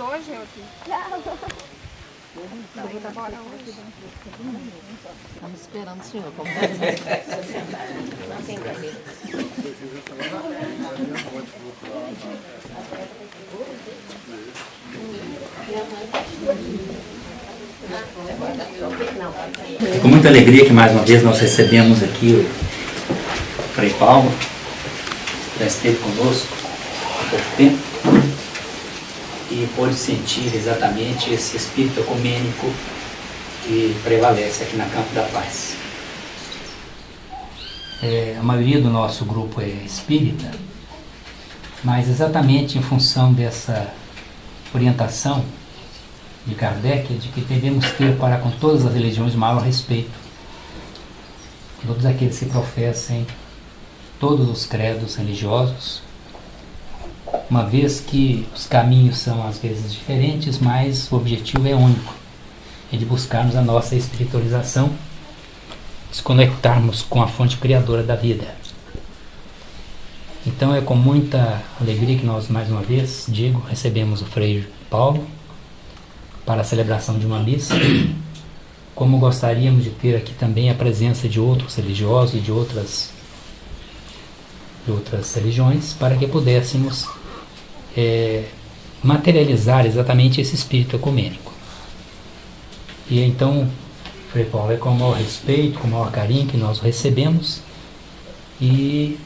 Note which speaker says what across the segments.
Speaker 1: Hoje, assim.
Speaker 2: Estamos esperando o senhor.
Speaker 3: Com muita alegria que mais uma vez nós recebemos aqui o Frei Paulo, que já esteve conosco há pouco tempo, e pôde sentir exatamente esse espírito ecumênico que prevalece aqui na Campo da Paz. A maioria do nosso grupo é espírita, mas exatamente em função dessa orientação de Kardec, de que devemos ter para com todas as religiões maior respeito. Todos aqueles que professem todos os credos religiosos, uma vez que os caminhos são às vezes diferentes, mas o objetivo é único, é de buscarmos a nossa espiritualização, desconectarmos com a fonte criadora da vida. Então é com muita alegria que nós mais uma vez, Diego, recebemos o Frei Paulo para a celebração de uma missa, como gostaríamos de ter aqui também a presença de outros religiosos e de outras religiões, para que pudéssemos materializar exatamente esse espírito ecumênico. E então, Frei Paulo, é com o maior respeito, com o maior carinho que nós o recebemos e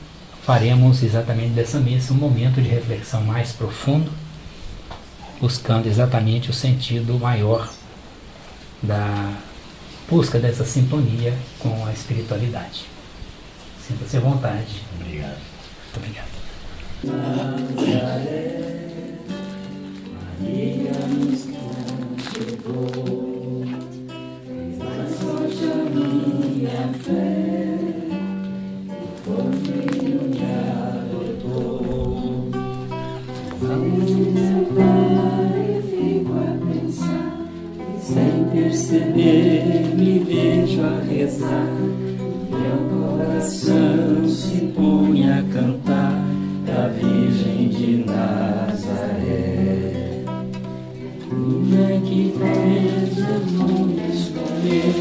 Speaker 3: faremos exatamente dessa missa um momento de reflexão mais profundo, buscando exatamente o sentido maior da busca dessa sintonia com a espiritualidade. Sinta-se à vontade.
Speaker 4: Obrigado.
Speaker 3: Muito obrigado.
Speaker 4: Maria nos chegou, mas hoje a minha fé, o filho me adotou. Meu pai, fico a pensar, e sem perceber me vejo a rezar. Meu coração se põe a cantar da Virgem de Nazaré. Minha que Deus o mundo escolheu,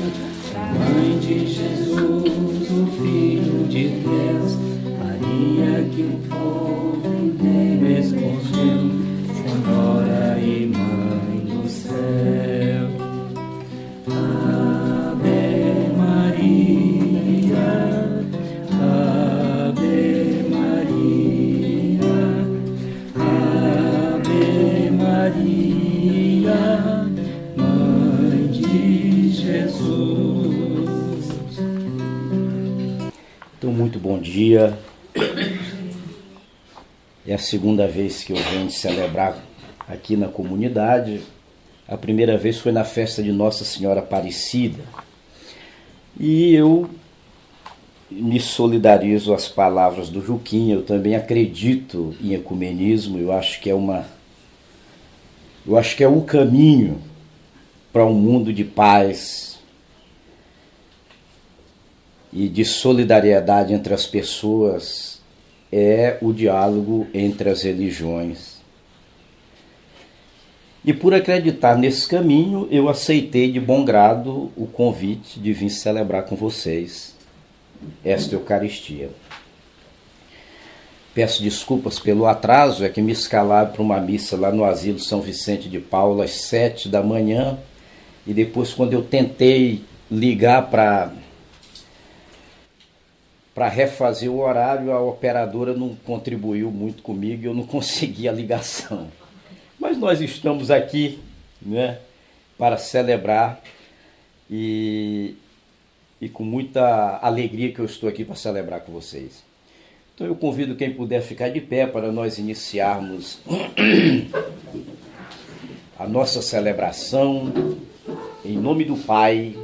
Speaker 4: Mãe de Jesus, o Filho de Deus, Maria que o povo inteiro escolheu, Senhora e Mãe do céu. Ave Maria, Ave Maria, Ave Maria, Mãe de Jesus. Então, muito bom dia. É a segunda vez que eu venho celebrar aqui na comunidade. A primeira vez foi na festa de Nossa Senhora Aparecida. E eu me solidarizo às palavras do Juquinha. Eu também acredito em ecumenismo. Eu acho que é o caminho para um mundo de paz e de solidariedade entre as pessoas, é o diálogo entre as religiões. E por acreditar nesse caminho, eu aceitei de bom grado o convite de vir celebrar com vocês esta Eucaristia. Peço desculpas pelo atraso, é que me escalaram para uma missa lá no Asilo São Vicente de Paulo às 7 da manhã, e depois, quando eu tentei ligar para refazer o horário, a operadora não contribuiu muito comigo e eu não consegui a ligação. Mas nós estamos aqui, né, para celebrar e com muita alegria que eu estou aqui para celebrar com vocês. Então eu convido quem puder ficar de pé para nós iniciarmos a nossa celebração em nome do Pai,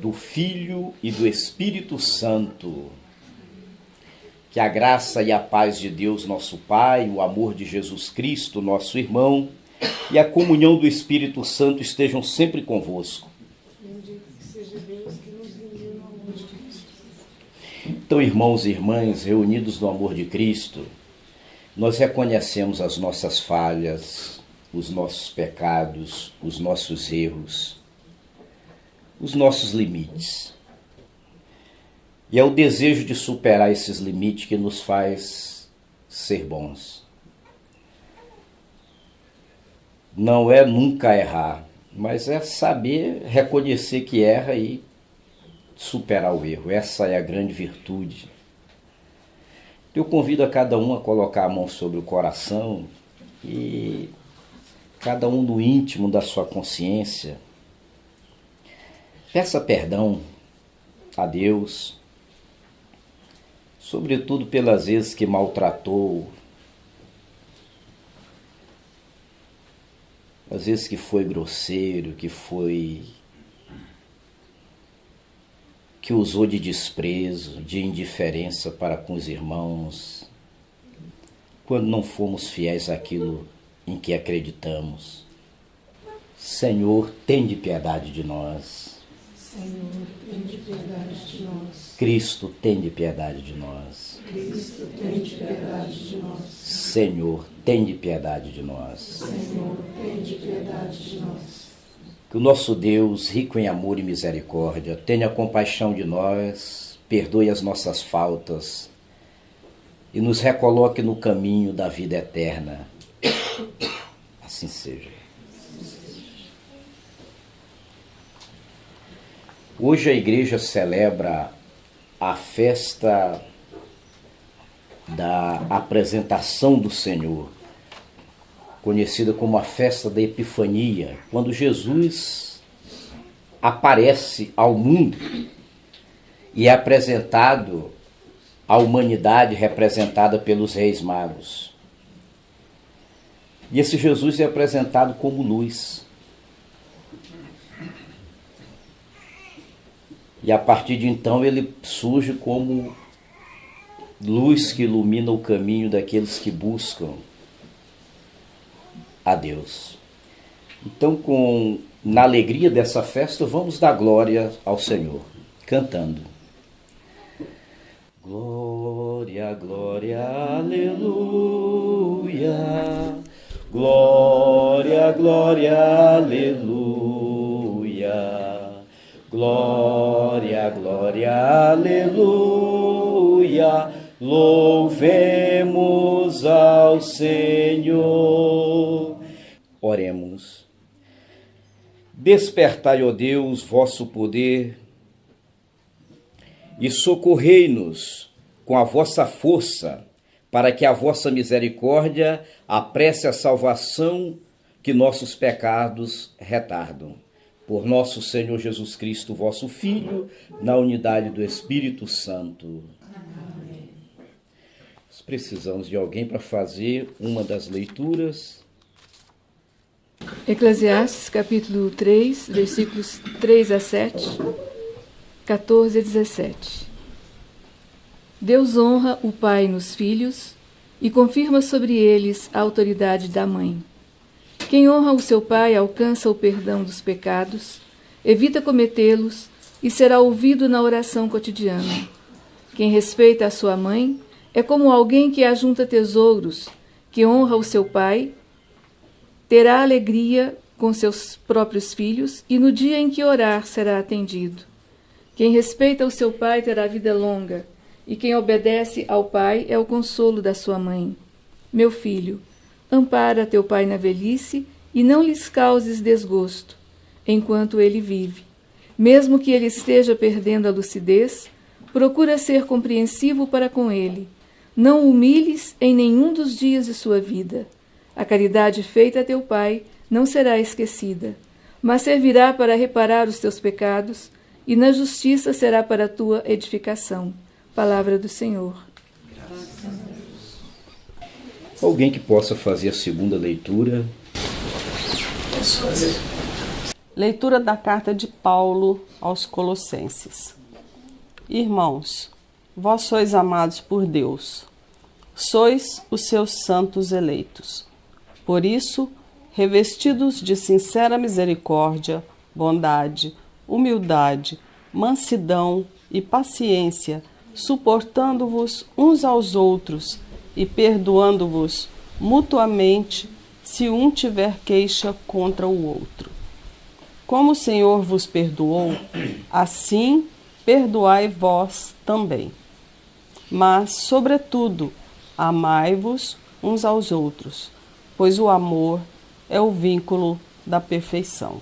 Speaker 4: do Filho e do Espírito Santo. Que a graça e a paz de Deus, nosso Pai, o amor de Jesus Cristo, nosso irmão, e a comunhão do Espírito Santo estejam sempre convosco.
Speaker 1: Bendito seja Deus que nos uniu no amor de Cristo.
Speaker 4: Então, irmãos e irmãs, reunidos no amor de Cristo, nós reconhecemos as nossas falhas, os nossos pecados, os nossos erros, os nossos limites. E é o desejo de superar esses limites que nos faz ser bons. Não é nunca errar, mas é saber reconhecer que erra e superar o erro. Essa é a grande virtude. Eu convido a cada um a colocar a mão sobre o coração e cada um no íntimo da sua consciência. Peça perdão a Deus, sobretudo pelas vezes que maltratou, às vezes que foi grosseiro, que usou de desprezo, de indiferença para com os irmãos, quando não fomos fiéis àquilo em que acreditamos. Senhor, tende piedade de nós.
Speaker 1: Senhor, tende piedade de nós.
Speaker 4: Cristo, tende piedade de nós.
Speaker 1: Cristo, tende piedade de nós.
Speaker 4: Senhor, tende piedade de nós.
Speaker 1: Senhor, tende piedade de nós.
Speaker 4: Que o nosso Deus, rico em amor e misericórdia, tenha compaixão de nós, perdoe as nossas faltas e nos recoloque no caminho da vida eterna. Assim seja. Hoje a igreja celebra a festa da apresentação do Senhor, conhecida como a festa da Epifania, quando Jesus aparece ao mundo e é apresentado à humanidade representada pelos reis magos. E esse Jesus é apresentado como luz. E a partir de então ele surge como luz que ilumina o caminho daqueles que buscam a Deus. Então, na alegria dessa festa, vamos dar glória ao Senhor, cantando. Glória, glória, aleluia. Glória, glória, aleluia. Glória, glória, aleluia. Louvemos ao Senhor. Oremos. Despertai, ó Deus, vosso poder e socorrei-nos com a vossa força, para que a vossa misericórdia apresse a salvação que nossos pecados retardam. Por nosso Senhor Jesus Cristo, vosso Filho, na unidade do Espírito Santo. Amém. Nós precisamos de alguém para fazer uma das leituras.
Speaker 5: Eclesiastes, capítulo 3, versículos 3 a 7, 14 a 17. Deus honra o pai nos filhos e confirma sobre eles a autoridade da mãe. Quem honra o seu pai alcança o perdão dos pecados, evita cometê-los e será ouvido na oração cotidiana. Quem respeita a sua mãe é como alguém que ajunta tesouros, que honra o seu pai, terá alegria com seus próprios filhos e no dia em que orar será atendido. Quem respeita o seu pai terá vida longa, e quem obedece ao pai é o consolo da sua mãe. Meu filho, ampara teu pai na velhice e não lhes causes desgosto, enquanto ele vive. Mesmo que ele esteja perdendo a lucidez, procura ser compreensivo para com ele. Não o humilhes em nenhum dos dias de sua vida. A caridade feita a teu pai não será esquecida, mas servirá para reparar os teus pecados, e na justiça será para a tua edificação. Palavra do Senhor.
Speaker 4: Alguém que possa fazer a segunda leitura.
Speaker 6: Leitura da carta de Paulo aos Colossenses. Irmãos, vós sois amados por Deus, sois os seus santos eleitos. Por isso, revestidos de sincera misericórdia, bondade, humildade, mansidão e paciência, suportando-vos uns aos outros e perdoando-vos mutuamente, se um tiver queixa contra o outro. Como o Senhor vos perdoou, assim perdoai vós também. Mas, sobretudo, amai-vos uns aos outros, pois o amor é o vínculo da perfeição.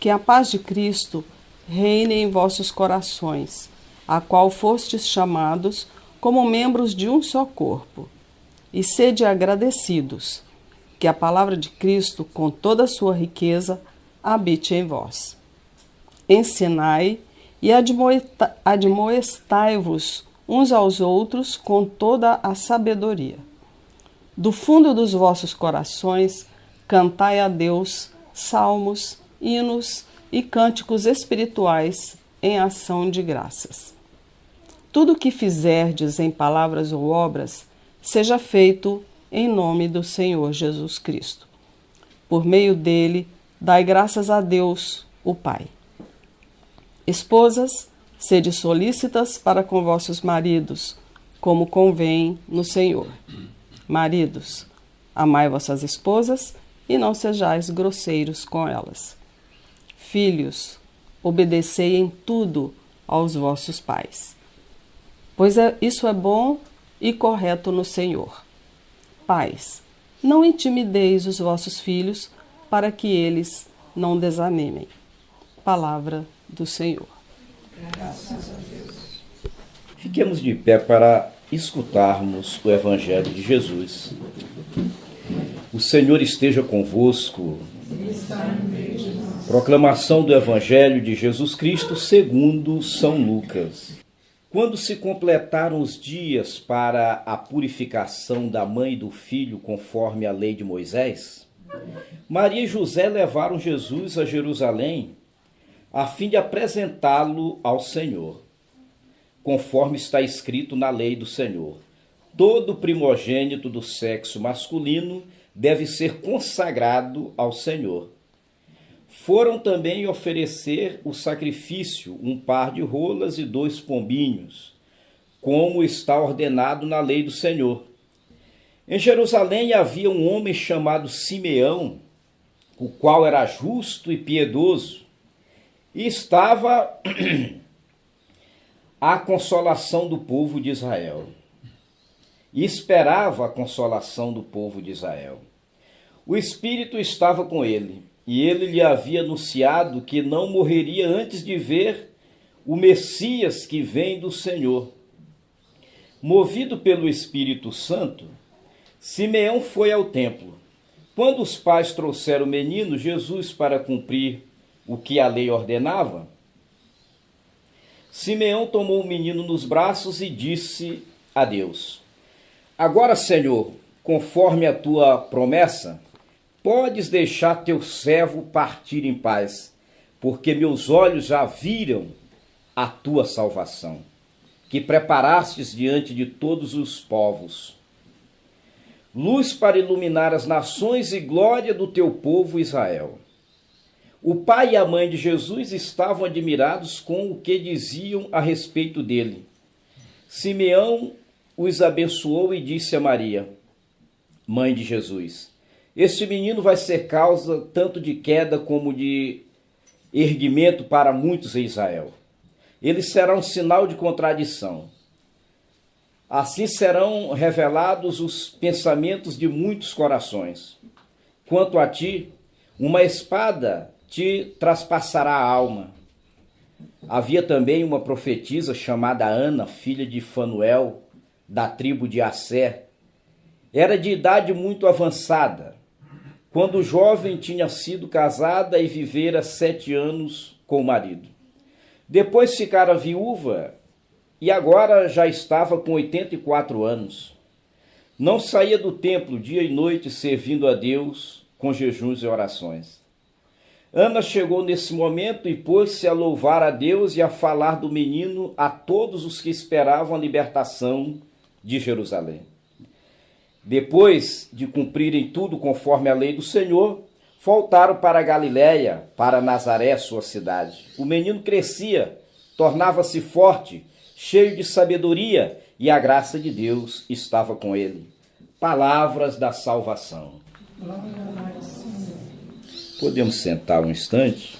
Speaker 6: Que a paz de Cristo reine em vossos corações, a qual fostes chamados como membros de um só corpo. E sede agradecidos, que a palavra de Cristo, com toda a sua riqueza, habite em vós. Ensinai e admoestai-vos uns aos outros com toda a sabedoria. Do fundo dos vossos corações, cantai a Deus salmos, hinos e cânticos espirituais em ação de graças. Tudo o que fizerdes em palavras ou obras, seja feito em nome do Senhor Jesus Cristo. Por meio dele, dai graças a Deus, o Pai. Esposas, sede solícitas para com vossos maridos, como convém no Senhor. Maridos, amai vossas esposas e não sejais grosseiros com elas. Filhos, obedecei em tudo aos vossos pais, pois isso é bom e correto no Senhor. Pais, não intimideis os vossos filhos, para que eles não desanimem. Palavra do Senhor.
Speaker 4: Graças a Deus. Fiquemos de pé para escutarmos o Evangelho de Jesus. O Senhor esteja convosco. Proclamação do Evangelho de Jesus Cristo segundo São Lucas. Quando se completaram os dias para a purificação da mãe e do filho, conforme a lei de Moisés, Maria e José levaram Jesus a Jerusalém, a fim de apresentá-lo ao Senhor, conforme está escrito na lei do Senhor. Todo primogênito do sexo masculino deve ser consagrado ao Senhor. Foram também oferecer o sacrifício, um par de rolas e 2 pombinhos, como está ordenado na lei do Senhor. Em Jerusalém havia um homem chamado Simeão, o qual era justo e piedoso, e estava à consolação do povo de Israel. E esperava a consolação do povo de Israel. O Espírito estava com ele, e ele lhe havia anunciado que não morreria antes de ver o Messias que vem do Senhor. Movido pelo Espírito Santo, Simeão foi ao templo. Quando os pais trouxeram o menino Jesus para cumprir o que a lei ordenava, Simeão tomou o menino nos braços e disse a Deus: Agora, Senhor, conforme a tua promessa, podes deixar teu servo partir em paz, porque meus olhos já viram a tua salvação, que preparastes diante de todos os povos, luz para iluminar as nações e glória do teu povo Israel. O pai e a mãe de Jesus estavam admirados com o que diziam a respeito dele. Simeão os abençoou e disse a Maria, mãe de Jesus: Este menino vai ser causa tanto de queda como de erguimento para muitos em Israel. Ele será um sinal de contradição. Assim serão revelados os pensamentos de muitos corações. Quanto a ti, uma espada te traspassará a alma. Havia também uma profetisa chamada Ana, filha de Fanuel, da tribo de Asser. Era de idade muito avançada, quando jovem tinha sido casada e vivera 7 anos com o marido. Depois ficara viúva e agora já estava com 84 anos. Não saía do templo dia e noite servindo a Deus com jejuns e orações. Ana chegou nesse momento e pôs-se a louvar a Deus e a falar do menino a todos os que esperavam a libertação de Jerusalém. Depois de cumprirem tudo conforme a lei do Senhor, voltaram para a Galiléia, para Nazaré, sua cidade. O menino crescia, tornava-se forte, cheio de sabedoria, e a graça de Deus estava com ele. Palavras da salvação. Podemos sentar um instante?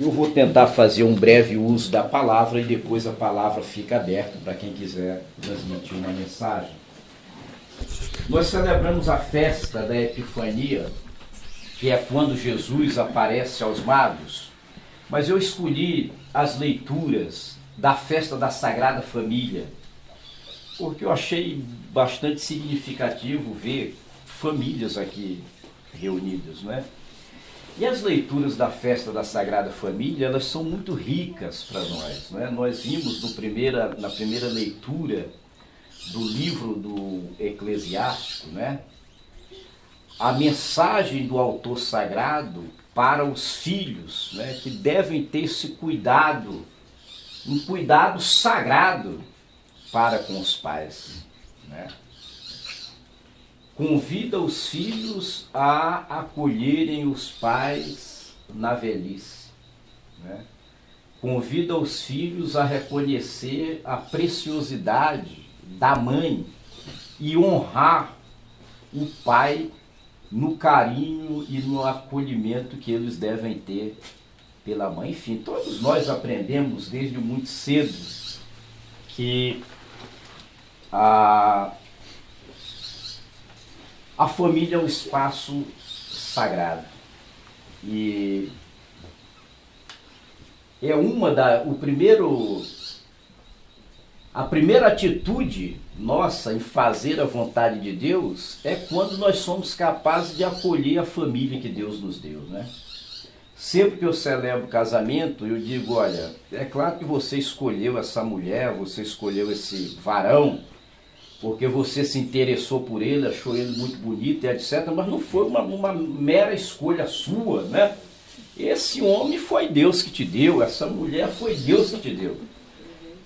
Speaker 4: Eu vou tentar fazer um breve uso da palavra e depois a palavra fica aberta para quem quiser transmitir uma mensagem. Nós celebramos a festa da Epifania, que é quando Jesus aparece aos magos, mas eu escolhi as leituras da festa da Sagrada Família, porque eu achei bastante significativo ver famílias aqui reunidas, não é? E as leituras da festa da Sagrada Família, elas são muito ricas para nós, não é? Nós vimos na primeira leitura do livro do Eclesiástico, né? A mensagem do autor sagrado para os filhos, né? Que devem ter esse cuidado, um cuidado sagrado para com os pais, né? Convida os filhos a acolherem os pais na velhice, né? Convida os filhos a reconhecer a preciosidade da mãe e honrar o pai no carinho e no acolhimento que eles devem ter pela mãe. Enfim, todos nós aprendemos desde muito cedo que a família é um espaço sagrado. E é a primeira atitude nossa em fazer a vontade de Deus é quando nós somos capazes de acolher a família que Deus nos deu, né? Sempre que eu celebro casamento, eu digo, olha, é claro que você escolheu essa mulher, você escolheu esse varão, porque você se interessou por ele, achou ele muito bonito, etc. Mas não foi uma mera escolha sua, né? Esse homem foi Deus que te deu, essa mulher foi Deus que te deu.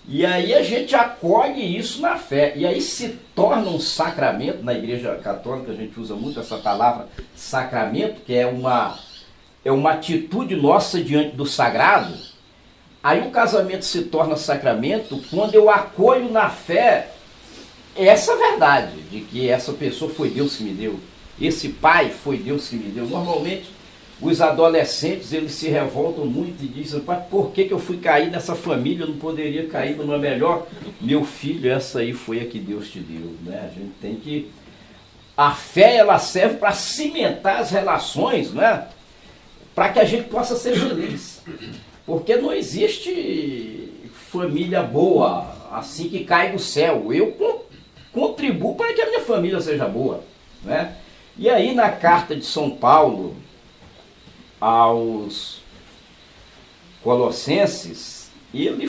Speaker 4: E aí a gente acolhe isso na fé, e aí se torna um sacramento. Na Igreja Católica a gente usa muito essa palavra sacramento, que é uma atitude nossa diante do sagrado. Aí o casamento se torna sacramento quando eu acolho na fé essa verdade, de que essa pessoa foi Deus que me deu, esse pai foi Deus que me deu. Normalmente os adolescentes, eles se revoltam muito e dizem, pai, por que eu fui cair nessa família, eu não poderia cair numa melhor? Meu filho, essa aí foi a que Deus te deu, né? A gente tem que... A fé, ela serve para cimentar as relações, né? Para que a gente possa ser feliz. Porque não existe família boa, assim que cai do céu. Eu contribuo para que a minha família seja boa, né? E aí na carta de São Paulo aos Colossenses, ele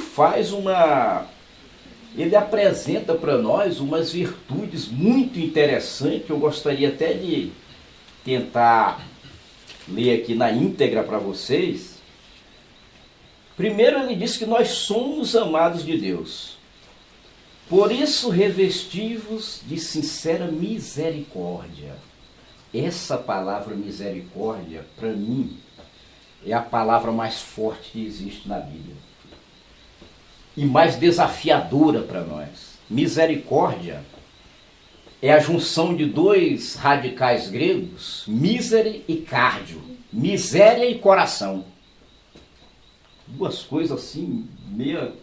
Speaker 4: apresenta para nós umas virtudes muito interessantes, que eu gostaria até de tentar ler aqui na íntegra para vocês. Primeiro ele diz que nós somos amados de Deus. Por isso revestivos de sincera misericórdia. Essa palavra misericórdia, para mim, é a palavra mais forte que existe na Bíblia. E mais desafiadora para nós. Misericórdia é a junção de dois radicais gregos, misere e cardio. Miséria e coração. Duas coisas assim, meio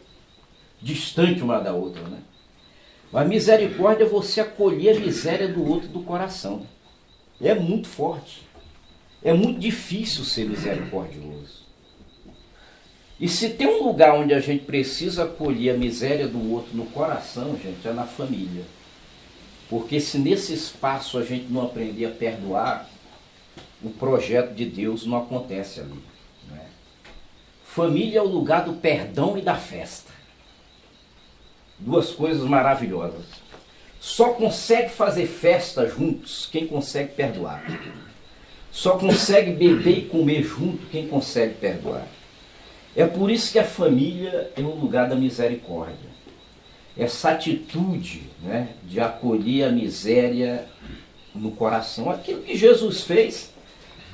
Speaker 4: distante uma da outra, né? Mas misericórdia é você acolher a miséria do outro do coração. É muito forte. É muito difícil ser misericordioso. E se tem um lugar onde a gente precisa acolher a miséria do outro no coração, gente, é na família. Porque se nesse espaço a gente não aprender a perdoar, o projeto de Deus não acontece ali, né? Família é o lugar do perdão e da festa. Duas coisas maravilhosas. Só consegue fazer festa juntos quem consegue perdoar. Só consegue beber e comer junto quem consegue perdoar. É por isso que a família é o lugar da misericórdia. Essa atitude, né, de acolher a miséria no coração. Aquilo que Jesus fez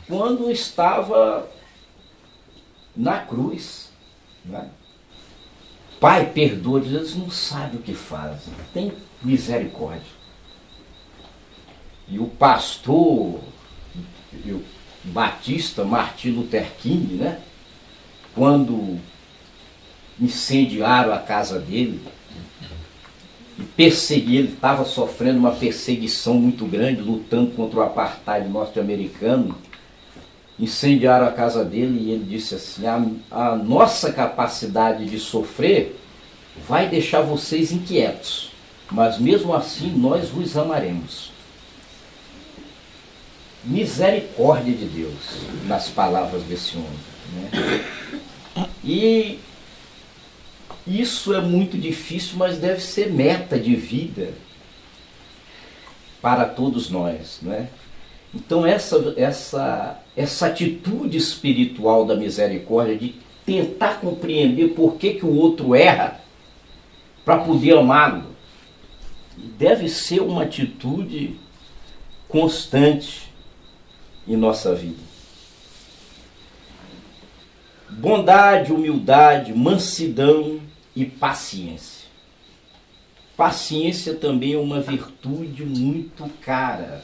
Speaker 4: quando estava na cruz, né? Pai, perdoa, eles não sabem o que fazem. Tem misericórdia. E o pastor, o Batista Martin Luther King, né? Quando incendiaram a casa dele, e perseguiram, ele estava sofrendo uma perseguição muito grande, lutando contra o apartheid norte-americano, incendiaram a casa dele e ele disse assim, a nossa capacidade de sofrer vai deixar vocês inquietos, mas mesmo assim nós vos amaremos. Misericórdia de Deus, nas palavras desse homem, né? E isso é muito difícil, mas deve ser meta de vida para todos nós, né? Então essa atitude espiritual da misericórdia, de tentar compreender por que o outro erra, para poder amá-lo, deve ser uma atitude constante em nossa vida. Bondade, humildade, mansidão e paciência. Paciência também é uma virtude muito cara.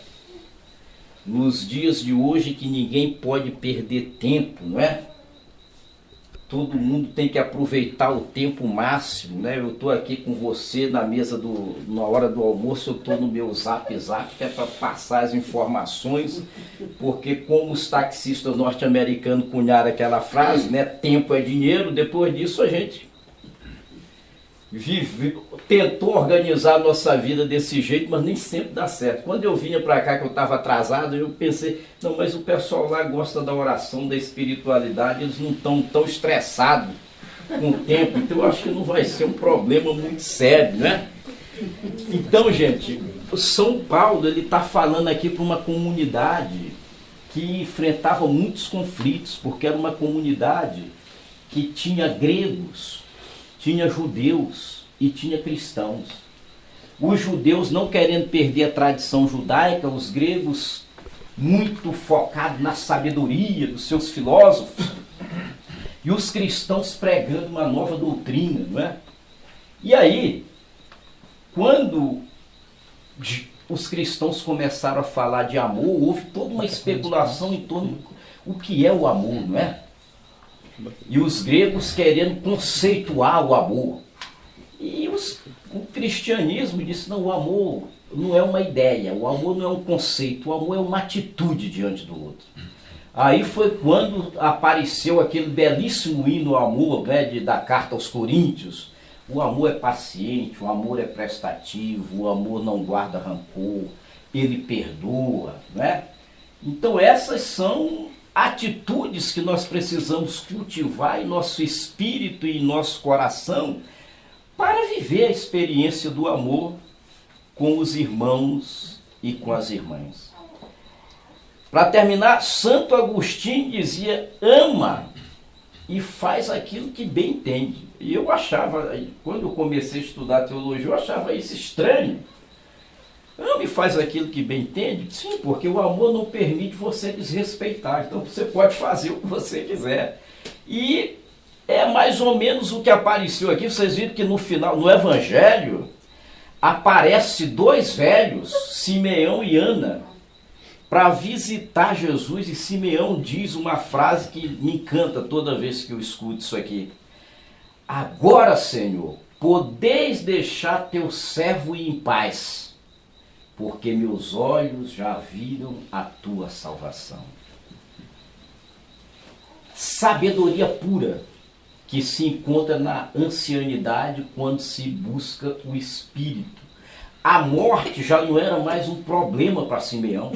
Speaker 4: Nos dias de hoje que ninguém pode perder tempo, não é? Todo mundo tem que aproveitar o tempo máximo, né? Eu estou aqui com você na mesa, na hora do almoço, eu estou no meu zap, que é para passar as informações, porque como os taxistas norte-americanos cunharam aquela frase, né? Tempo é dinheiro, depois disso a gente tentou organizar a nossa vida desse jeito, mas nem sempre dá certo. Quando eu vinha para cá, que eu estava atrasado, eu pensei, não, mas o pessoal lá gosta da oração, da espiritualidade, eles não estão tão estressados com o tempo, então eu acho que não vai ser um problema muito sério, né? Então, gente, o São Paulo, ele está falando aqui para uma comunidade que enfrentava muitos conflitos, porque era uma comunidade que tinha gregos, tinha judeus e tinha cristãos. Os judeus não querendo perder a tradição judaica, os gregos muito focados na sabedoria dos seus filósofos, e os cristãos pregando uma nova doutrina, não é? E aí, quando os cristãos começaram a falar de amor, houve toda uma especulação em torno do que é o amor, não é? E os gregos querendo conceituar o amor. E o cristianismo disse, não, o amor não é uma ideia, o amor não é um conceito, o amor é uma atitude diante do outro. Aí foi quando apareceu aquele belíssimo hino ao amor, né, da carta aos Coríntios. O amor é paciente, o amor é prestativo, o amor não guarda rancor, ele perdoa, né? Então essas são atitudes que nós precisamos cultivar em nosso espírito e em nosso coração para viver a experiência do amor com os irmãos e com as irmãs. Para terminar, Santo Agostinho dizia, ama e faz aquilo que bem entende. E eu achava, quando eu comecei a estudar teologia, eu achava isso estranho. Ama e faz aquilo que bem entende? Sim, porque o amor não permite você desrespeitar. Então você pode fazer o que você quiser. E é mais ou menos o que apareceu aqui. Vocês viram que no final, no Evangelho, aparece dois velhos, Simeão e Ana, para visitar Jesus. E Simeão diz uma frase que me encanta toda vez que eu escuto isso aqui. Agora, Senhor, podeis deixar teu servo ir em paz, porque meus olhos já viram a tua salvação. Sabedoria pura que se encontra na ancianidade quando se busca o Espírito. A morte já não era mais um problema para Simeão.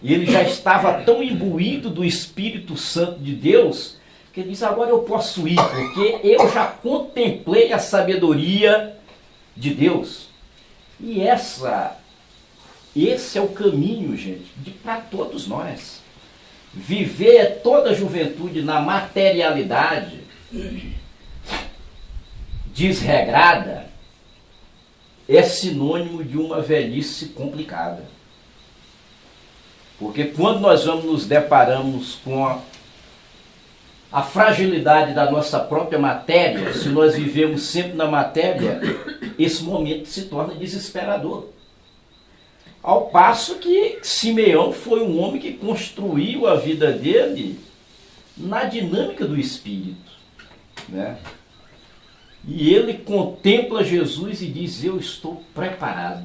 Speaker 4: Ele já estava tão imbuído do Espírito Santo de Deus que ele diz, agora eu posso ir, porque eu já contemplei a sabedoria de Deus. E esse é o caminho, gente, para todos nós. Viver toda a juventude na materialidade desregrada é sinônimo de uma velhice complicada. Porque quando nós nos deparamos com a fragilidade da nossa própria matéria, se nós vivemos sempre na matéria, esse momento se torna desesperador. Ao passo que Simeão foi um homem que construiu a vida dele na dinâmica do Espírito, né? E ele contempla Jesus e diz: eu estou preparado.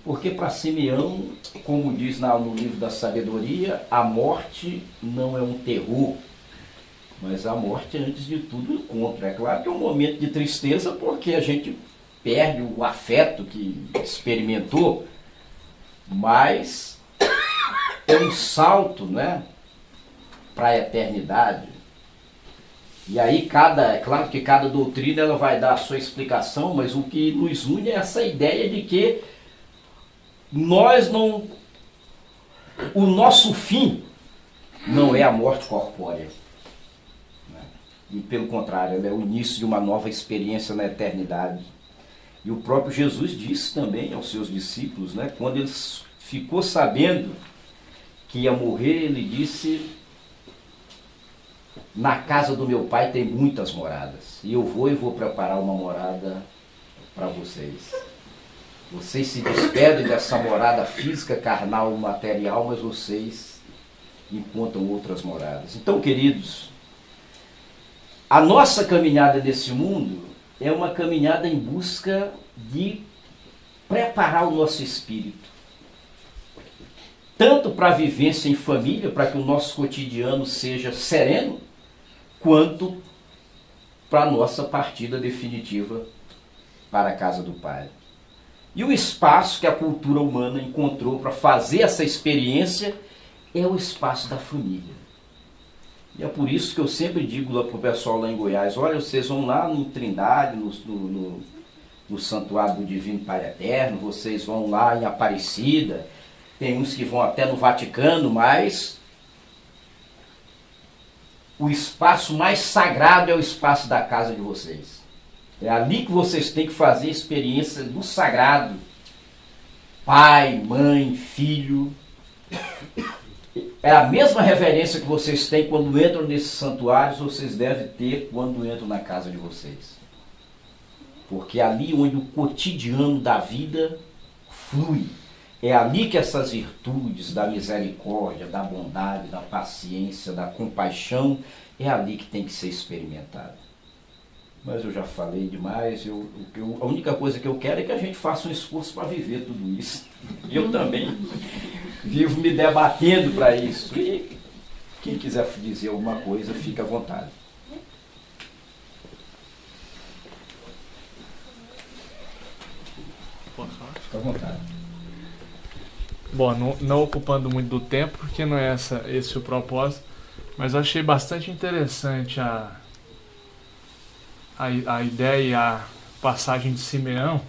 Speaker 4: Porque para Simeão, como diz no livro da sabedoria, a morte não é um terror, mas a morte é, antes de tudo, um encontro. É claro que é um momento de tristeza, porque a gente perde o afeto que experimentou, mas é um salto, né, para a eternidade. E aí é claro que cada doutrina ela vai dar a sua explicação, mas o que nos une é essa ideia de que o nosso fim não é a morte corpórea, né? E pelo contrário, ela é o início de uma nova experiência na eternidade. E o próprio Jesus disse também aos seus discípulos, né, quando ele ficou sabendo que ia morrer, ele disse: na casa do meu pai tem muitas moradas, e eu vou preparar uma morada para vocês. Vocês se despedem dessa morada física, carnal, material, mas vocês encontram outras moradas. Então, queridos, a nossa caminhada nesse mundo é uma caminhada em busca de preparar o nosso espírito, tanto para a vivência em família, para que o nosso cotidiano seja sereno, quanto para a nossa partida definitiva para a casa do Pai. E o espaço que a cultura humana encontrou para fazer essa experiência é o espaço da família. E é por isso que eu sempre digo lá para o pessoal lá em Goiás: olha, vocês vão lá no Trindade, no Santuário do Divino Pai Eterno, vocês vão lá em Aparecida, tem uns que vão até no Vaticano, mas o espaço mais sagrado é o espaço da casa de vocês. É ali que vocês têm que fazer a experiência do sagrado. Pai, mãe, filho. É a mesma reverência que vocês têm quando entram nesses santuários, vocês devem ter quando entram na casa de vocês. Porque é ali onde o cotidiano da vida flui. É ali que essas virtudes da misericórdia, da bondade, da paciência, da compaixão, é ali que tem que ser experimentado. Mas eu já falei demais, a única coisa que eu quero é que a gente faça um esforço para viver tudo isso. Eu também vivo me debatendo para isso. E quem quiser dizer alguma coisa, fica à vontade. Fica à vontade.
Speaker 7: Bom, não ocupando muito do tempo, porque não é esse o propósito, mas eu achei bastante interessante a ideia e a passagem de Simeão,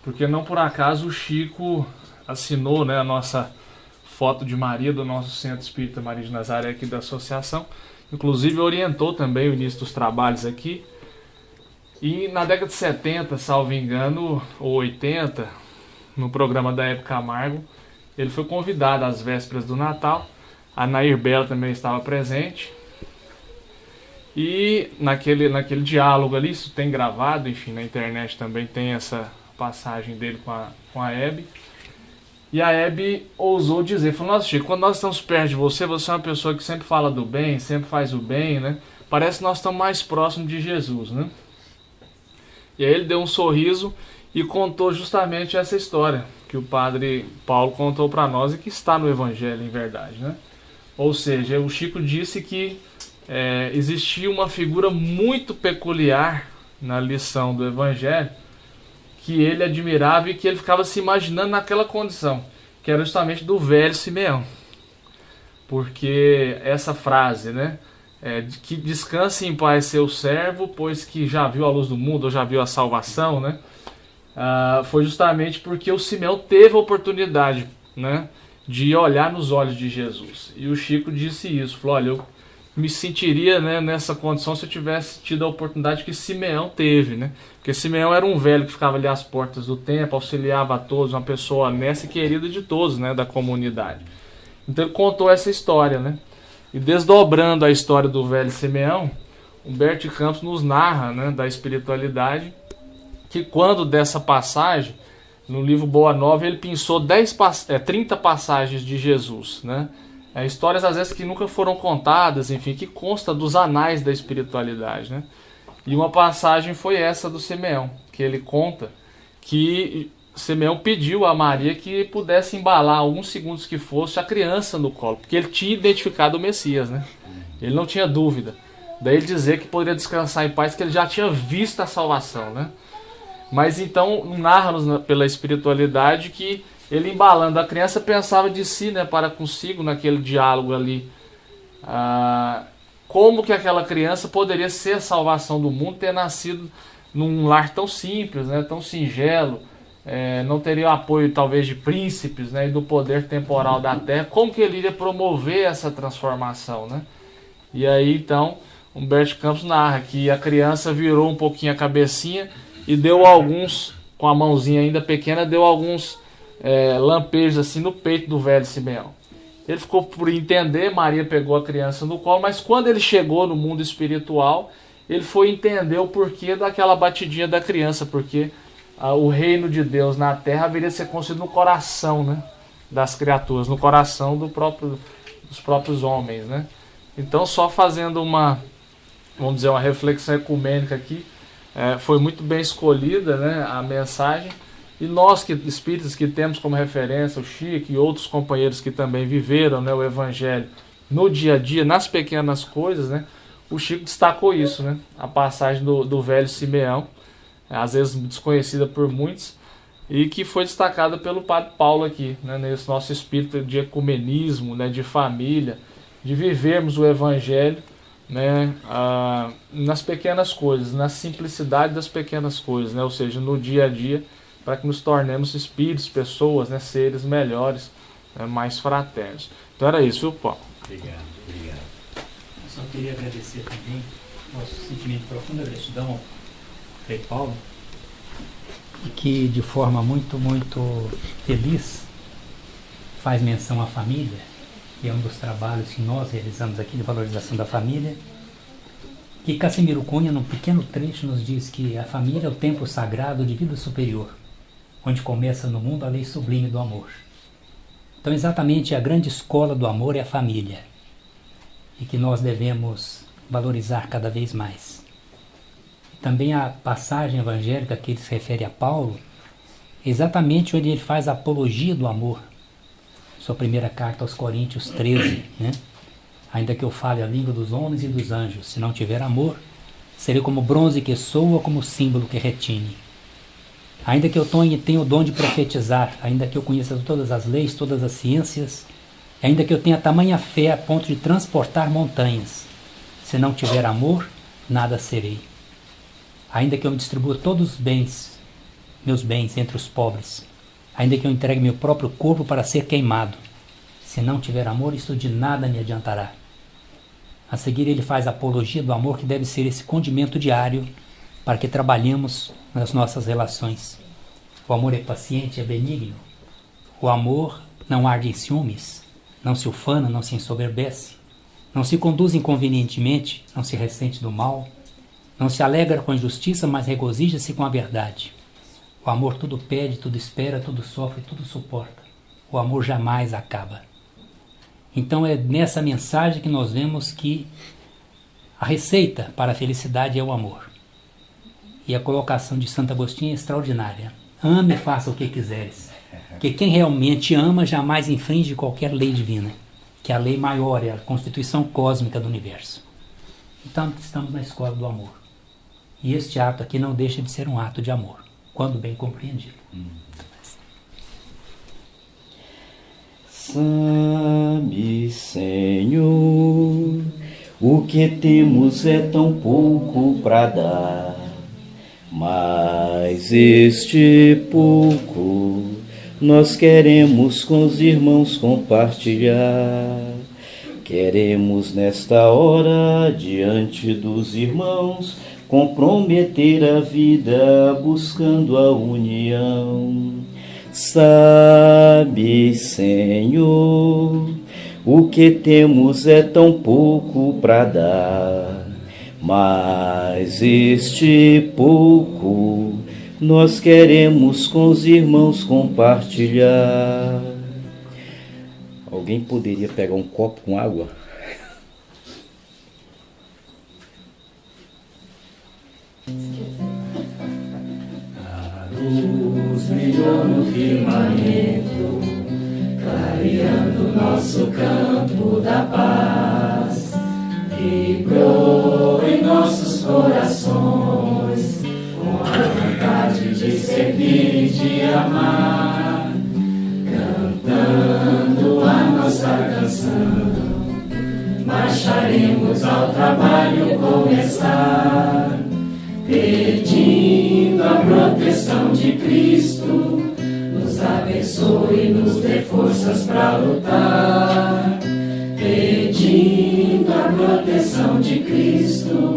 Speaker 7: porque não por acaso o Chico assinou, né, a nossa foto de Maria do nosso Centro Espírita Maria de Nazaré aqui da associação, inclusive orientou também o início dos trabalhos aqui. E na década de 70, salvo engano, ou 80, no programa da Hebe Camargo, ele foi convidado às vésperas do Natal. A Nair Bela também estava presente. E naquele diálogo ali, isso tem gravado, enfim, na internet também tem essa passagem dele com a Hebe. E a Hebe ousou dizer, falou: nossa, Chico, quando nós estamos perto de você, você é uma pessoa que sempre fala do bem, sempre faz o bem, né? Parece que nós estamos mais próximos de Jesus, né? E aí ele deu um sorriso e contou justamente essa história que o padre Paulo contou para nós e que está no Evangelho, em verdade, né? Ou seja, o Chico disse que existia uma figura muito peculiar na lição do Evangelho que ele admirava e que ele ficava se imaginando naquela condição, que era justamente do velho Simeão. Porque essa frase, né, que descanse em paz seu servo, pois que já viu a luz do mundo, ou já viu a salvação, né, foi justamente porque o Simeão teve a oportunidade, né, de olhar nos olhos de Jesus. E o Chico disse isso, falou: olha, eu me sentiria, né, nessa condição se eu tivesse tido a oportunidade que Simeão teve, né? Porque Simeão era um velho que ficava ali às portas do templo, auxiliava a todos, uma pessoa honesta e querida de todos, né, da comunidade. Então ele contou essa história, né? E desdobrando a história do velho Simeão, Humberto de Campos nos narra, né, da espiritualidade, que quando dessa passagem, no livro Boa Nova, ele pensou 30 passagens de Jesus, né? Histórias às vezes que nunca foram contadas, enfim, que consta dos anais da espiritualidade, né? E uma passagem foi essa do Simeão, que ele conta que Simeão pediu a Maria que pudesse embalar alguns segundos que fosse a criança no colo, porque ele tinha identificado o Messias, né? Ele não tinha dúvida. Daí ele dizer que poderia descansar em paz, que ele já tinha visto a salvação, né? Mas então narra-nos pela espiritualidade que ele, embalando a criança, pensava de si, né, para consigo, naquele diálogo ali, como que aquela criança poderia ser a salvação do mundo, ter nascido num lar tão simples, né, tão singelo, não teria o apoio talvez de príncipes, né, e do poder temporal da terra. Como que ele iria promover essa transformação, né? E aí então Humberto de Campos narra que a criança virou um pouquinho a cabecinha e deu alguns, com a mãozinha ainda pequena, deu alguns lampejos assim no peito do velho Simeão. Ele ficou por entender, Maria pegou a criança no colo, mas quando ele chegou no mundo espiritual, ele foi entender o porquê daquela batidinha da criança, porque o reino de Deus na terra haveria de ser construído no coração, né, das criaturas, no coração dos próprios homens, né? Então, só fazendo uma reflexão ecumênica aqui, foi muito bem escolhida, né, a mensagem. E nós, espíritas, que temos como referência o Chico e outros companheiros que também viveram, né, o Evangelho no dia a dia, nas pequenas coisas, né, o Chico destacou isso, né, a passagem do velho Simeão, às vezes desconhecida por muitos, e que foi destacada pelo Padre Paulo aqui, né, nesse nosso espírito de ecumenismo, né, de família, de vivermos o Evangelho, né, nas pequenas coisas, na simplicidade das pequenas coisas, né, ou seja, no dia a dia, para que nos tornemos espíritos, pessoas, né, seres melhores, né, mais fraternos. Então era isso, viu, Paulo?
Speaker 3: Obrigado. Eu só queria agradecer também nosso sentimento de profunda gratidão ao Frei Paulo, e que de forma muito, muito feliz faz menção à família, que é um dos trabalhos que nós realizamos aqui de valorização da família, que Cassimiro Cunha, num pequeno trecho, nos diz que a família é o templo sagrado de vida superior, onde começa no mundo a lei sublime do amor. Então, exatamente a grande escola do amor é a família, e que nós devemos valorizar cada vez mais. E também a passagem evangélica que ele se refere a Paulo, exatamente onde ele faz a apologia do amor, sua primeira carta aos Coríntios 13, né? Ainda que eu fale a língua dos homens e dos anjos, se não tiver amor, serei como bronze que soa, como símbolo que retine. Ainda que eu tenha o dom de profetizar, ainda que eu conheça todas as leis, todas as ciências, ainda que eu tenha tamanha fé a ponto de transportar montanhas, se não tiver amor, nada serei. Ainda que eu me distribua todos os bens, meus bens, entre os pobres, ainda que eu entregue meu próprio corpo para ser queimado, se não tiver amor, isso de nada me adiantará. A seguir ele faz a apologia do amor, que deve ser esse condimento diário para que trabalhemos nas nossas relações. O amor é paciente, é benigno. O amor não arde em ciúmes, não se ufana, não se ensoberbece, não se conduz inconvenientemente, não se ressente do mal, não se alegra com a injustiça, mas regozija-se com a verdade. O amor tudo pede, tudo espera, tudo sofre, tudo suporta. O amor jamais acaba. Então é nessa mensagem que nós vemos que a receita para a felicidade é o amor. E a colocação de Santo Agostinho é extraordinária. Ame e faça o que quiseres. Porque quem realmente ama jamais infringe qualquer lei divina, que a lei maior é a constituição cósmica do universo. Então estamos na escola do amor. E este ato aqui não deixa de ser um ato de amor, quando bem compreendido.
Speaker 4: Sabe, Senhor, o que temos é tão pouco para dar, mas este pouco nós queremos com os irmãos compartilhar. Queremos nesta hora, diante dos irmãos, comprometer a vida buscando a união. Sabe, Senhor, o que temos é tão pouco para dar, mas este pouco nós queremos com os irmãos compartilhar. Alguém poderia pegar um copo com água? A luz brilhou no firmamento, clareando nosso campo da paz. Vibrou em nossos corações, com a vontade de servir e de amar, cantando a nossa canção. Marcharemos ao trabalho começar, pedindo a proteção de Cristo, nos abençoe e nos dê forças para lutar. Pedindo a proteção de Cristo,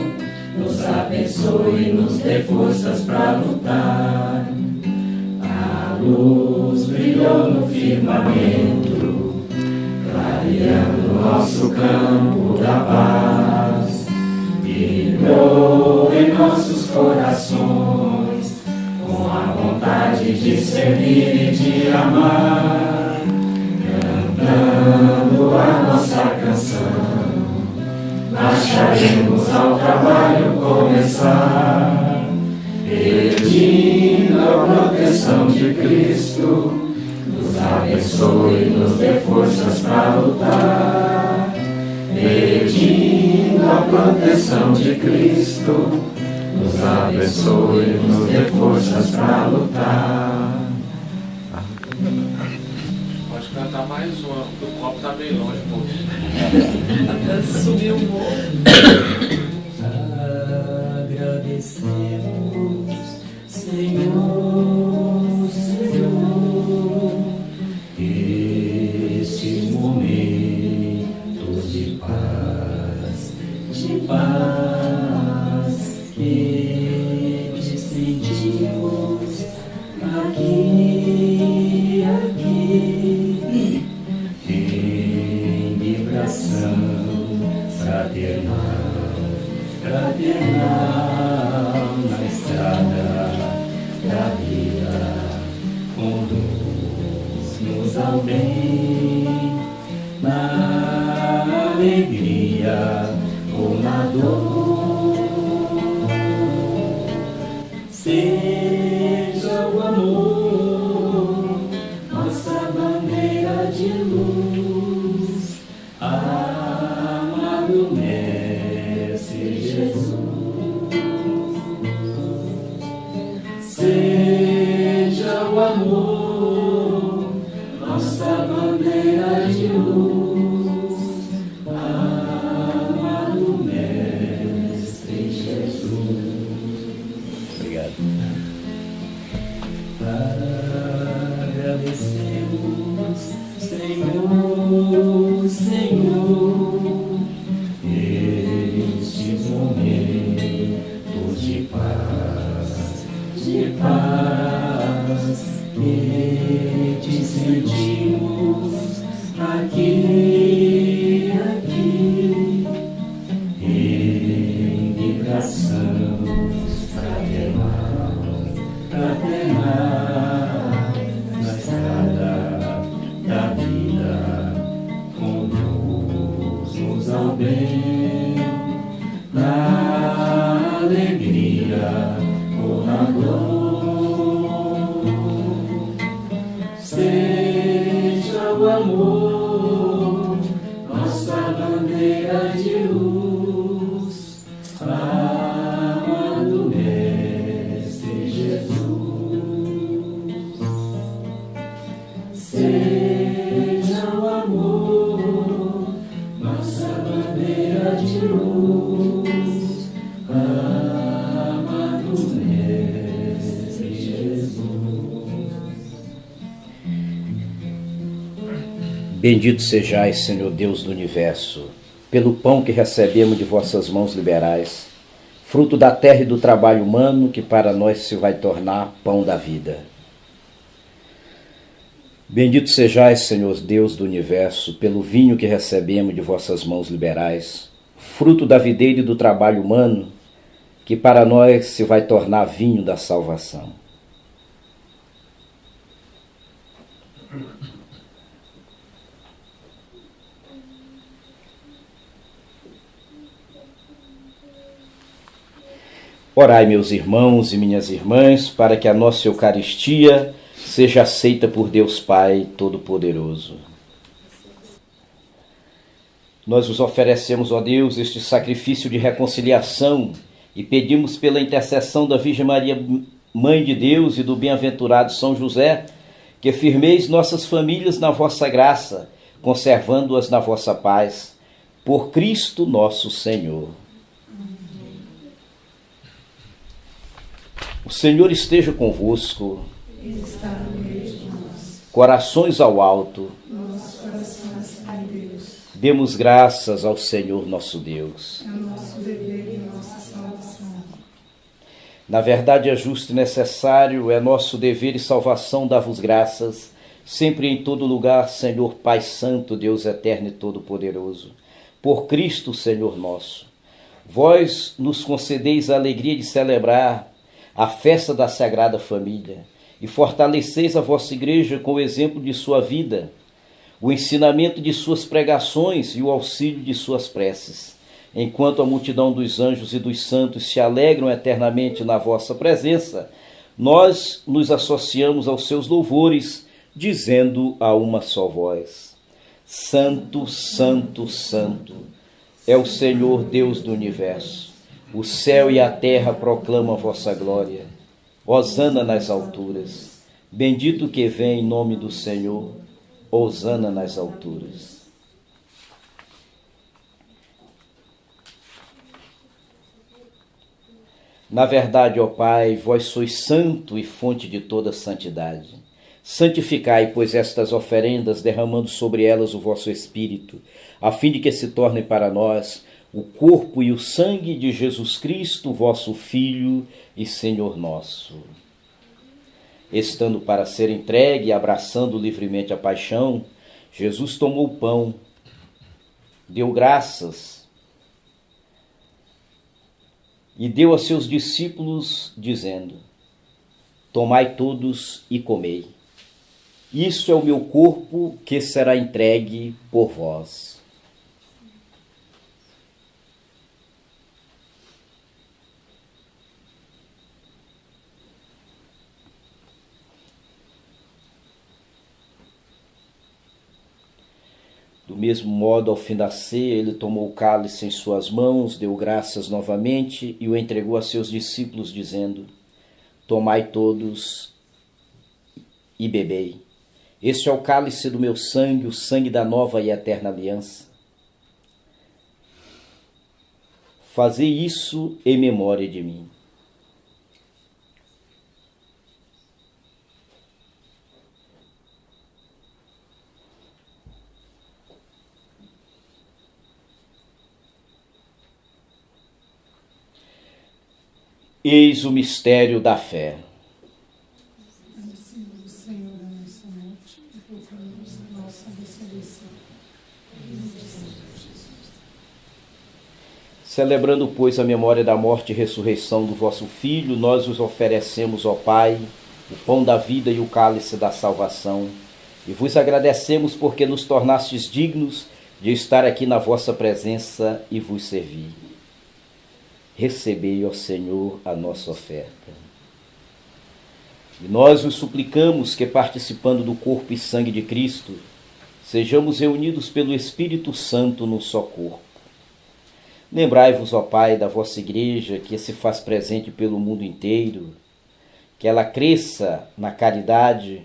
Speaker 4: nos abençoe e nos dê forças para lutar. A luz brilhou no firmamento, clareando nosso campo da paz. Vibrou em nossos corações, com a vontade de servir e de amar, cantando a nossa canção. Marcharemos ao trabalho começar, pedindo a proteção de Cristo, nos abençoe e nos dê forças para lutar. Pedindo a proteção de Cristo, nos abençoe e nos dê forças para lutar.
Speaker 7: Pode cantar mais uma, porque o copo tá meio longe, poxa.
Speaker 6: Subiu o morro.
Speaker 4: Agradecemos, Senhor, Senhor, este momento de paz que te sentimos aqui, em vibração fraternal na estrada da vida, conduz-nos ao bem, na alegria ou na dor. Seja o amor nossa bandeira de luz, amado Mestre Jesus. Seja o amor nossa bandeira de luz, amado Mestre Jesus. Obrigado. Agradecemos, Senhor, Senhor, estes momentos de paz que te sentimos aqui, em vibração fraternal na estrada da vida, conduz-nos ao bem, na alegria ou na dor. Seja o amor nossa bandeira de luz, amado Mestre Jesus. Seja o amor nossa bandeira de luz, amado Mestre Jesus. Bendito sejais, Senhor Deus do Universo, pelo pão que recebemos de vossas mãos liberais, fruto da terra e do trabalho humano que para nós se vai tornar pão da vida. Bendito sejais, Senhor Deus do universo, pelo vinho que recebemos de vossas mãos liberais, fruto da videira e do trabalho humano, que para nós se vai tornar vinho da salvação. Orai, meus irmãos e minhas irmãs, para que a nossa Eucaristia seja aceita por Deus Pai Todo-Poderoso. Nós vos oferecemos, ó Deus, este sacrifício de reconciliação e pedimos pela intercessão da Virgem Maria, Mãe de Deus, e do bem-aventurado São José, que firmeis nossas famílias na vossa graça, conservando-as na vossa paz, por Cristo nosso Senhor. O Senhor esteja convosco.
Speaker 1: Está no meio de nós.
Speaker 4: Corações ao alto.
Speaker 1: Nosso coração está em Deus.
Speaker 4: Demos graças ao Senhor nosso Deus.
Speaker 1: É o nosso dever e nossa salvação.
Speaker 4: Na verdade é justo e necessário, é nosso dever e salvação dar-vos graças, sempre e em todo lugar, Senhor Pai Santo, Deus eterno e todo-poderoso. Por Cristo, Senhor nosso. Vós nos concedeis a alegria de celebrar a festa da Sagrada Família, e fortaleceis a vossa Igreja com o exemplo de sua vida, o ensinamento de suas pregações e o auxílio de suas preces, enquanto a multidão dos anjos e dos santos se alegram eternamente na vossa presença. Nós nos associamos aos seus louvores, dizendo a uma só voz: Santo, Santo, Santo é o Senhor Deus do universo. O céu e a terra proclamam a vossa glória. Hosana nas alturas. Bendito que vem em nome do Senhor. Hosana nas alturas. Na verdade, ó Pai, vós sois santo e fonte de toda santidade. Santificai, pois, estas oferendas, derramando sobre elas o vosso Espírito, a fim de que se tornem para nós o corpo e o sangue de Jesus Cristo, vosso Filho e Senhor nosso. Estando para ser entregue e abraçando livremente a paixão, Jesus tomou o pão, deu graças e deu a seus discípulos, dizendo: Tomai todos e comei. Isso é o meu corpo que será entregue por vós. Do mesmo modo, ao fim da ceia, ele tomou o cálice em suas mãos, deu graças novamente e o entregou a seus discípulos, dizendo: Tomai todos e bebei. Este é o cálice do meu sangue, o sangue da nova e eterna aliança. Fazei isso em memória de mim. Eis o mistério da fé.
Speaker 1: Agradecemos ao Senhor a nossa morte e proclamamos a nossa ressurreição.
Speaker 4: Celebrando, pois, a memória da morte e ressurreição do vosso Filho, nós vos oferecemos, ó Pai, o pão da vida e o cálice da salvação, e vos agradecemos porque nos tornastes dignos de estar aqui na vossa presença e vos servir. Recebei, ó Senhor, a nossa oferta. E nós vos suplicamos que, participando do corpo e sangue de Cristo, sejamos reunidos pelo Espírito Santo num só corpo. Lembrai-vos, ó Pai, da vossa Igreja, que se faz presente pelo mundo inteiro, que ela cresça na caridade,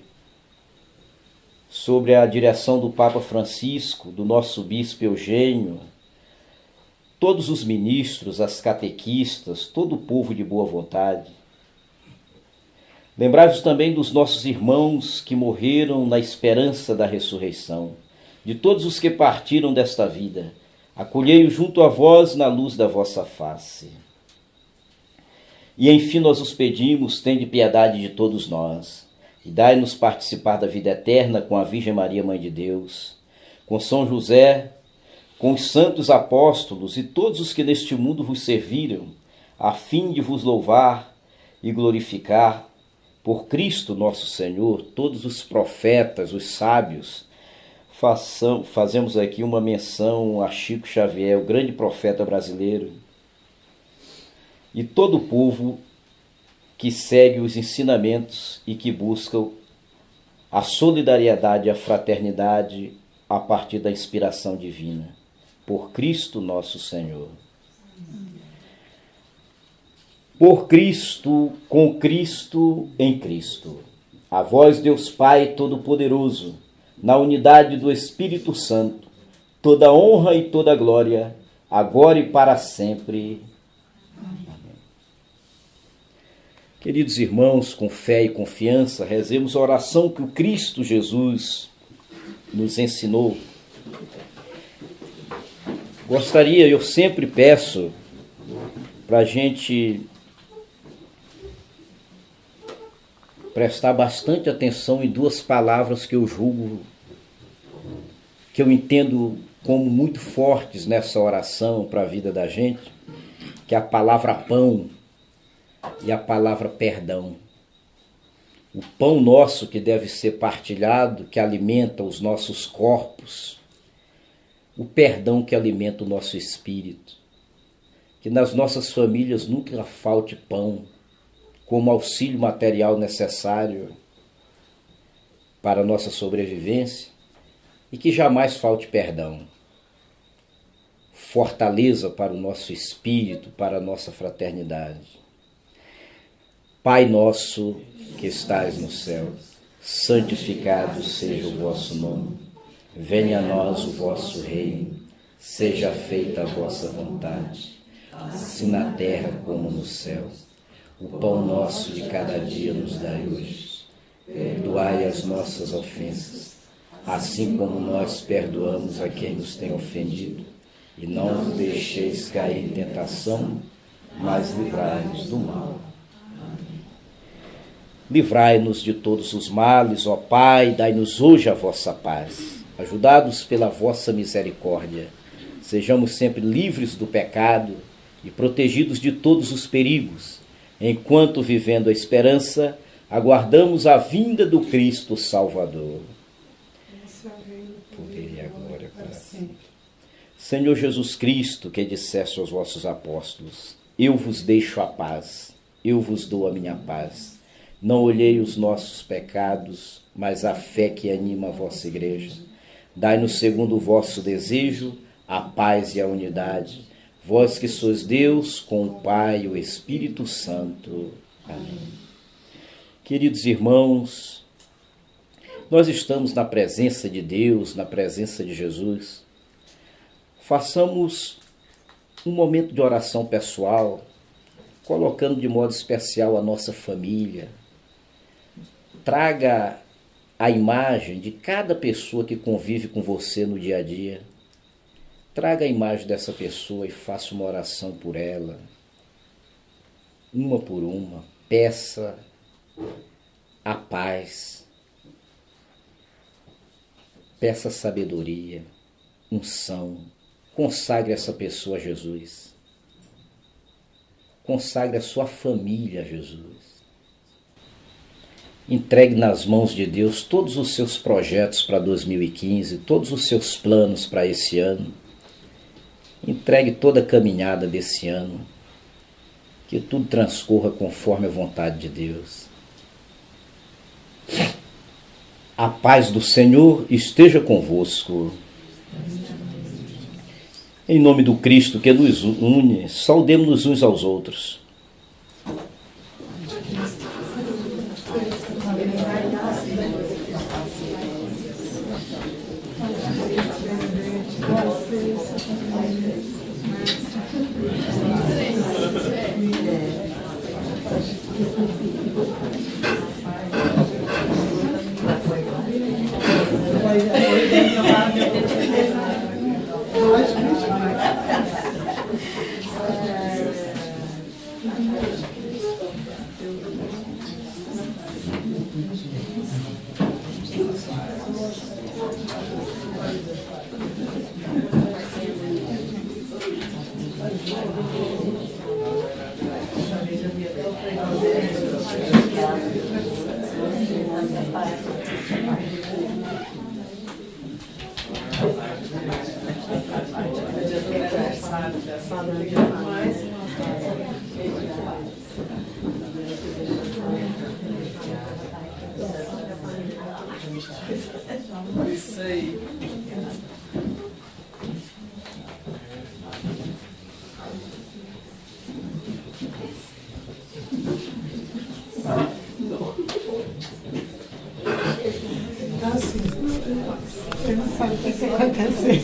Speaker 4: sobre a direção do Papa Francisco, do nosso Bispo Eugênio, todos os ministros, as catequistas, todo o povo de boa vontade. Lembrai-vos também dos nossos irmãos que morreram na esperança da ressurreição, de todos os que partiram desta vida. Acolhei-os junto a vós na luz da vossa face. E enfim nós os pedimos, tende piedade de todos nós, e dai-nos participar da vida eterna com a Virgem Maria, Mãe de Deus, com São José, com os santos apóstolos e todos os que neste mundo vos serviram, a fim de vos louvar e glorificar por Cristo nosso Senhor, todos os profetas, os sábios. Fazemos aqui uma menção a Chico Xavier, o grande profeta brasileiro, e todo o povo que segue os ensinamentos e que busca a solidariedade e a fraternidade a partir da inspiração divina, por Cristo nosso Senhor. Por Cristo, com Cristo, em Cristo. A vós, Deus Pai Todo-Poderoso, na unidade do Espírito Santo, toda honra e toda glória, agora e para sempre. Amém. Queridos irmãos, com fé e confiança, rezemos a oração que o Cristo Jesus nos ensinou. Eu sempre peço para a gente prestar bastante atenção em duas palavras que eu julgo, que eu entendo como muito fortes nessa oração para a vida da gente, que é a palavra pão e a palavra perdão. O pão nosso que deve ser partilhado, que alimenta os nossos corpos, o perdão que alimenta o nosso espírito. Que nas nossas famílias nunca falte pão, como auxílio material necessário para a nossa sobrevivência, e que jamais falte perdão, fortaleza para o nosso espírito, para a nossa fraternidade. Pai nosso que estais no céu, santificado seja o vosso nome. Venha a nós o vosso reino, seja feita a vossa vontade, assim na terra como no céu. O pão nosso de cada dia nos dai hoje. Perdoai as nossas ofensas, assim como nós perdoamos a quem nos tem ofendido. E não vos deixeis cair em tentação, mas livrai-nos do mal. Livrai-nos de todos os males, ó Pai, dai-nos hoje a vossa paz. Ajudados pela vossa misericórdia, sejamos sempre livres do pecado e protegidos de todos os perigos, enquanto, vivendo a esperança, aguardamos a vinda do Cristo Salvador. Poder e a glória para sempre. Senhor Jesus Cristo, que disseste aos vossos apóstolos, eu vos deixo a paz, eu vos dou a minha paz. Não olhei os nossos pecados, mas a fé que anima a vossa igreja. Dai-nos, segundo o vosso desejo, a paz e a unidade. Vós que sois Deus, com o Pai e o Espírito Santo. Amém. Queridos irmãos, nós estamos na presença de Deus, na presença de Jesus. Façamos um momento de oração pessoal, colocando de modo especial a nossa família. Traga a imagem de cada pessoa que convive com você no dia a dia. Traga a imagem dessa pessoa e faça uma oração por ela. Uma por uma. Peça a paz. Peça sabedoria, unção. Consagre essa pessoa a Jesus. Consagre a sua família a Jesus. Entregue nas mãos de Deus todos os seus projetos para 2015, todos os seus planos para esse ano. Entregue toda a caminhada desse ano. Que tudo transcorra conforme a vontade de Deus. A paz do Senhor esteja convosco. Em nome do Cristo que nos une, saudemos-nos uns aos outros.
Speaker 6: Isso aí.
Speaker 1: Tá assim. Você não sabe o que vai acontecer.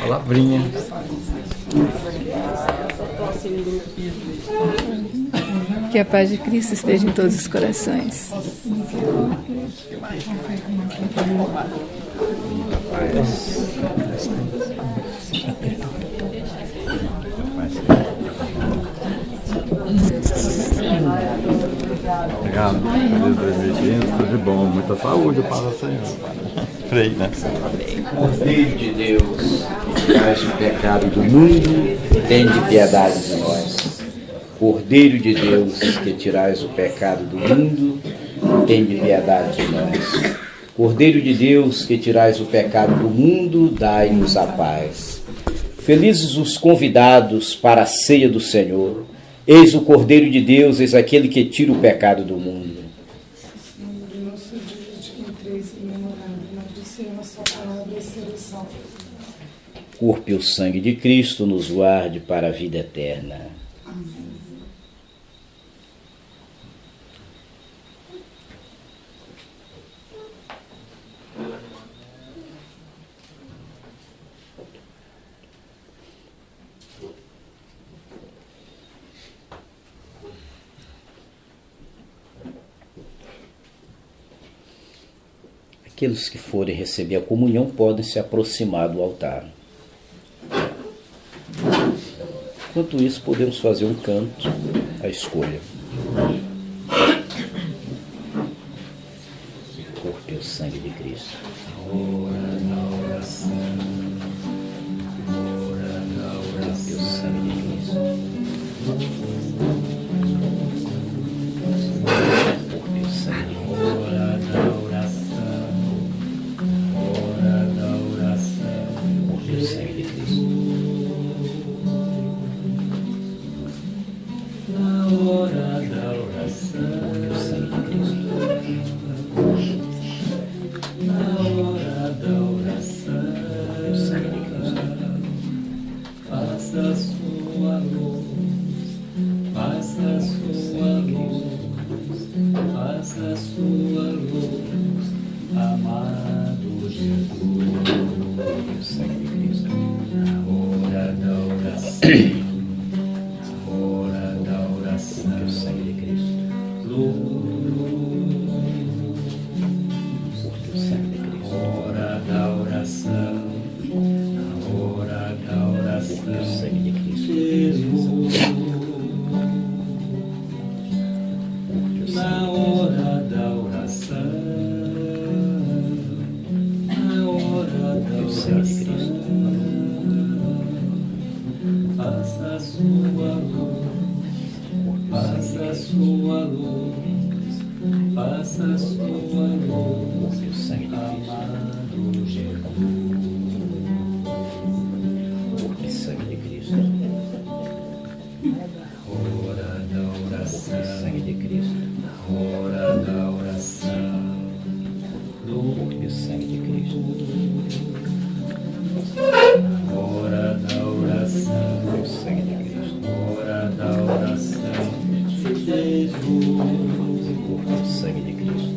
Speaker 8: Palavrinha.
Speaker 5: Que a paz de Cristo esteja em todos os corações.
Speaker 8: Obrigado. Feliz 2020, tudo de bom. Muita saúde para o Senhor. Frei, né?
Speaker 4: Cordeiro de Deus, que tirais o pecado do mundo, tende piedade de nós. Cordeiro de Deus, que tirais o pecado do mundo, tende piedade de nós. Cordeiro de Deus, que tirais o pecado do mundo, dai-nos a paz. Felizes os convidados para a ceia do Senhor. Eis o Cordeiro de Deus, eis aquele que tira o pecado do mundo.
Speaker 1: No nosso dia de 3 memorando, nós sua palavra e seleção.
Speaker 4: Corpo e o sangue de Cristo nos guarde para a vida eterna. Aqueles que forem receber a comunhão podem se aproximar do altar. Enquanto isso, podemos fazer um canto à escolha. O corpo e o sangue de Cristo. Ora na oração. Ora na oração. O corpo e o sangue de Cristo. O corpo e o sangue de Cristo. Ora na oração. Ora na oração. O corpo e o sangue de Cristo. Hora da oração, o sangue de Cristo. Na hora da oração, o sangue de Cristo. Faça a sua luz, faça a sua luz, faça a sua luz, amado Jesus. O sangue de Cristo. Na hora da oração. O sangue de Cristo. O sangue de Cristo. Hora da oração. Na hora da oração. O sangue de Cristo. Na hora da oração. Na hora da oração. Faça a sua luz. Faça a sua luz, faça a sua luz, amado Jesus. Corpo e sangue de Cristo. Hora da oração. Sangue de Cristo. Hora da oração. Corpo e sangue de Cristo. Hora da oração. Sangue de Cristo. Hora da oração. O sangue de Cristo.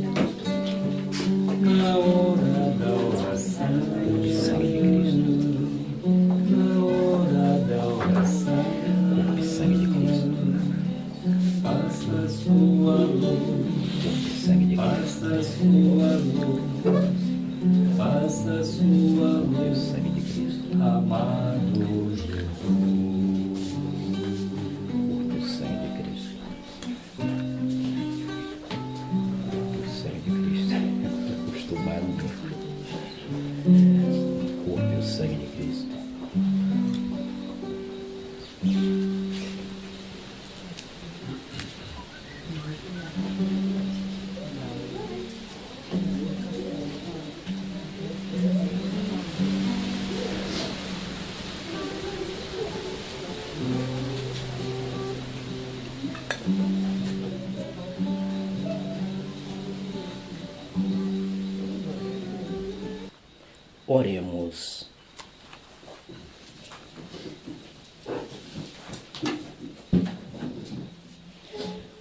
Speaker 4: Na hora da oração, o sangue de Cristo. Na hora da oração, o sangue de Cristo. Faça a sua luz, Sangue de Cristo.
Speaker 9: Faça sua luz,
Speaker 4: Sangue de Cristo.
Speaker 9: amado Jesus.
Speaker 4: O sangue de Cristo. O sangue de Cristo. Acostumaram o corpo e o sangue de Cristo. Oremos.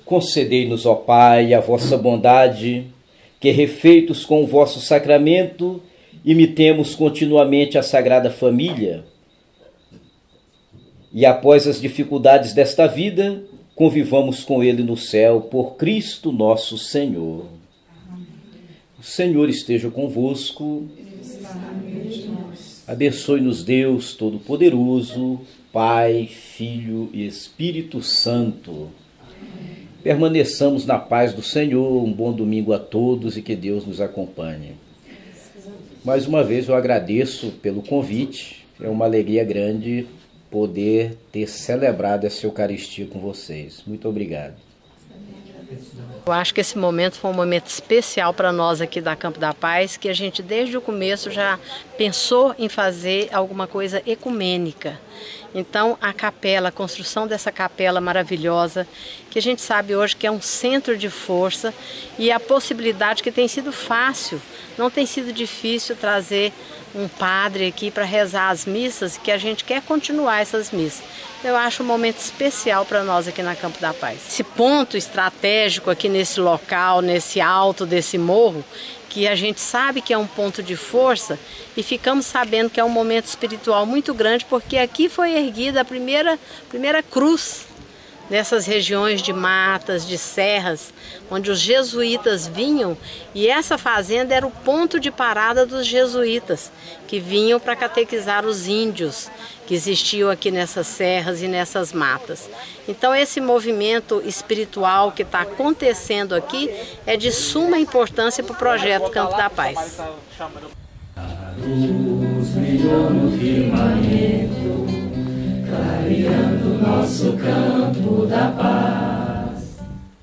Speaker 4: Concedei-nos, ó Pai, a vossa bondade, que, refeitos com o vosso sacramento, imitemos continuamente a Sagrada Família e, após as dificuldades desta vida, convivamos com Ele no céu, por Cristo nosso Senhor. O Senhor esteja convosco. Abençoe-nos Deus Todo-Poderoso, Pai, Filho e Espírito Santo. Permaneçamos na paz do Senhor. Um bom domingo a todos e que Deus nos acompanhe. Mais uma vez eu agradeço pelo convite. É uma alegria grande poder ter celebrado essa Eucaristia com vocês. Muito obrigado.
Speaker 2: Eu acho que esse momento foi um momento especial para nós aqui da Campo da Paz, que a gente desde o começo já pensou em fazer alguma coisa ecumênica. Então a capela, a construção dessa capela maravilhosa, que a gente sabe hoje que é um centro de força, e a possibilidade que tem sido fácil, não tem sido difícil trazer um padre aqui para rezar as missas, que a gente quer continuar essas missas. Eu acho um momento especial para nós aqui na Campo da Paz. Esse ponto estratégico aqui nesse local, nesse alto desse morro, que a gente sabe que é um ponto de força, e ficamos sabendo que é um momento espiritual muito grande, porque aqui foi erguida a primeira cruz nessas regiões de matas, de serras, onde os jesuítas vinham, e essa fazenda era o ponto de parada dos jesuítas, que vinham para catequizar os índios que existiam aqui nessas serras e nessas matas. Então esse movimento espiritual que está acontecendo aqui é de suma importância para o projeto Campo da Paz.
Speaker 9: A luz brilhou no firmamento, clareando nosso campo da paz.